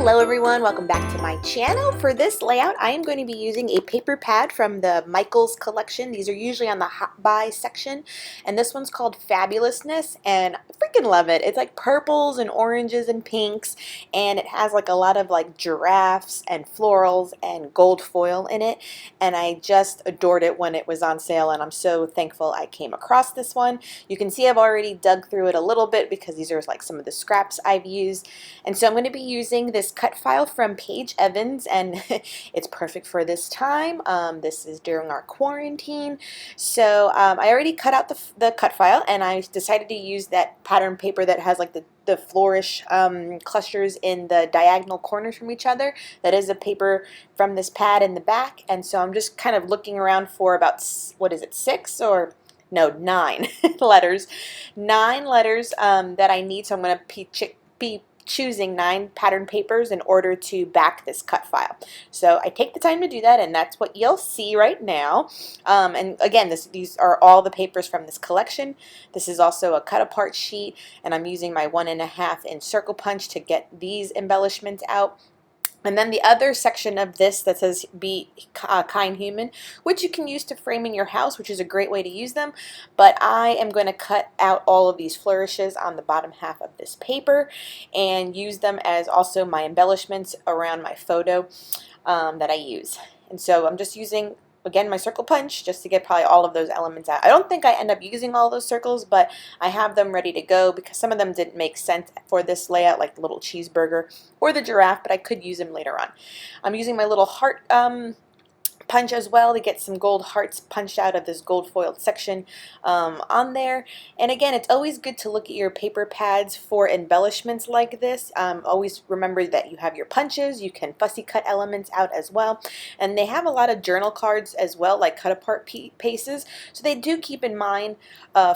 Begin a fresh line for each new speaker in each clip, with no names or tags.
Hello everyone, welcome back to my channel. For this layout, I am going to be using a paper pad from the Michaels collection. These are usually on the Hot Buy section, and this one's called Fabulousness, and I freaking love it. It's like purples and oranges and pinks, and it has like a lot of like giraffes and florals and gold foil in it, and I just adored it when it was on sale, and I'm so thankful I came across this one. You can see I've already dug through it a little bit because these are like some of the scraps I've used, and so I'm going to be using this cut file from Paige Evans, and it's perfect for this time. This is during our quarantine, so I already cut out the cut file, and I decided to use that pattern paper that has like the flourish clusters in the diagonal corners from each other. That is a paper from this pad in the back, and so I'm just kind of looking around for about, what is it, 6 or no, 9 letters. 9 letters that I need, so I'm going to be choosing 9 pattern papers in order to back this cut file. So I take the time to do that, and that's what you'll see right now. And again, these are all the papers from this collection. This is also a cut apart sheet, and I'm using my 1.5 inch circle punch to get these embellishments out. And then the other section of this that says be kind human, which you can use to frame in your house, which is a great way to use them. But I am going to cut out all of these flourishes on the bottom half of this paper and use them as also my embellishments around my photo that I use. And so I'm just using, again, my circle punch just to get probably all of those elements out. I don't think I end up using all those circles, but I have them ready to go because some of them didn't make sense for this layout, like the little cheeseburger or the giraffe, but I could use them later on. I'm using my little heart punch as well to get some gold hearts punched out of this gold foiled section on there. And again, it's always good to look at your paper pads for embellishments like this. Always remember that you have your punches, you can fussy cut elements out as well, and they have a lot of journal cards as well, like cut apart pieces, so they do keep in mind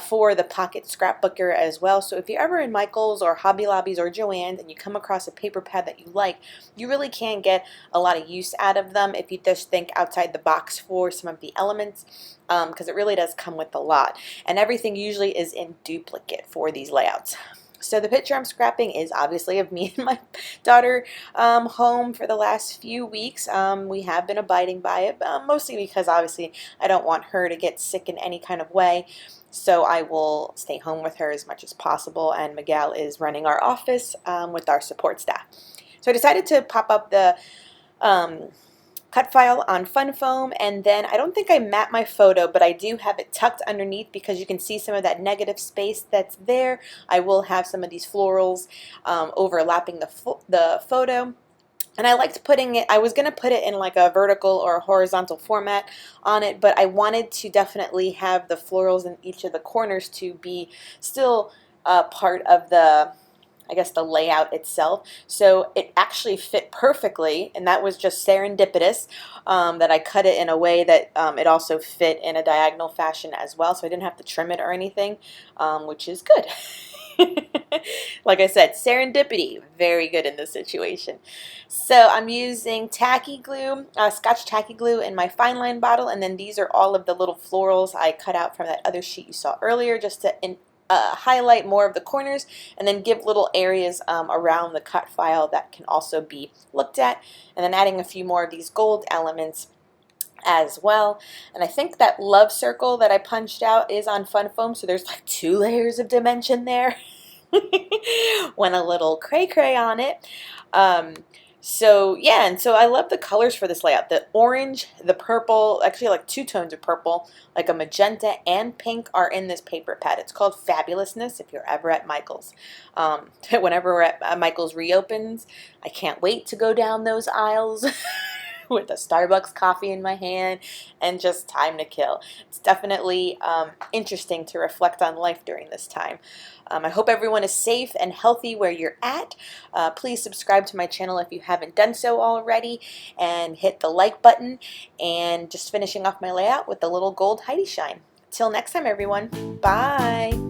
for the pocket scrapbooker as well. So if you're ever in Michaels or Hobby Lobbies or Joann's and you come across a paper pad that you like, you really can get a lot of use out of them if you just think outside the box for some of the elements, because it really does come with a lot, and everything usually is in duplicate for these layouts. So the picture I'm scrapping is obviously of me and my daughter home for the last few weeks. We have been abiding by it, mostly because obviously I don't want her to get sick in any kind of way. So I will stay home with her as much as possible, and Miguel is running our office with our support staff. So I decided to pop up the cut file on fun foam, and then I don't think I matte my photo, but I do have it tucked underneath because you can see some of that negative space that's there. I will have some of these florals overlapping the photo. And I liked putting it, I was going to put it in like a vertical or a horizontal format on it, but I wanted to definitely have the florals in each of the corners to be still part of the, I guess, the layout itself. So it actually fit perfectly, and that was just serendipitous that I cut it in a way that it also fit in a diagonal fashion as well, so I didn't have to trim it or anything, which is good. Like I said, serendipity, very good in this situation. So I'm using tacky glue, Scotch tacky glue in my fine line bottle, and then these are all of the little florals I cut out from that other sheet you saw earlier, just to highlight more of the corners and then give little areas around the cut file that can also be looked at, and then adding a few more of these gold elements as well. And I think that love circle that I punched out is on fun foam, so there's like 2 layers of dimension there. Went a little cray-cray on it. So yeah, and so I love the colors for this layout. The orange, the purple, actually like 2 tones of purple, like a magenta and pink, are in this paper pad. It's called Fabulousness if you're ever at Michaels. Whenever Michaels reopens, I can't wait to go down those aisles with a Starbucks coffee in my hand and just time to kill. It's definitely interesting to reflect on life during this time. I hope everyone is safe and healthy where you're at. Please subscribe to my channel if you haven't done so already, and hit the like button, and just finishing off my layout with the little gold Heidi shine. Till next time, everyone. Bye!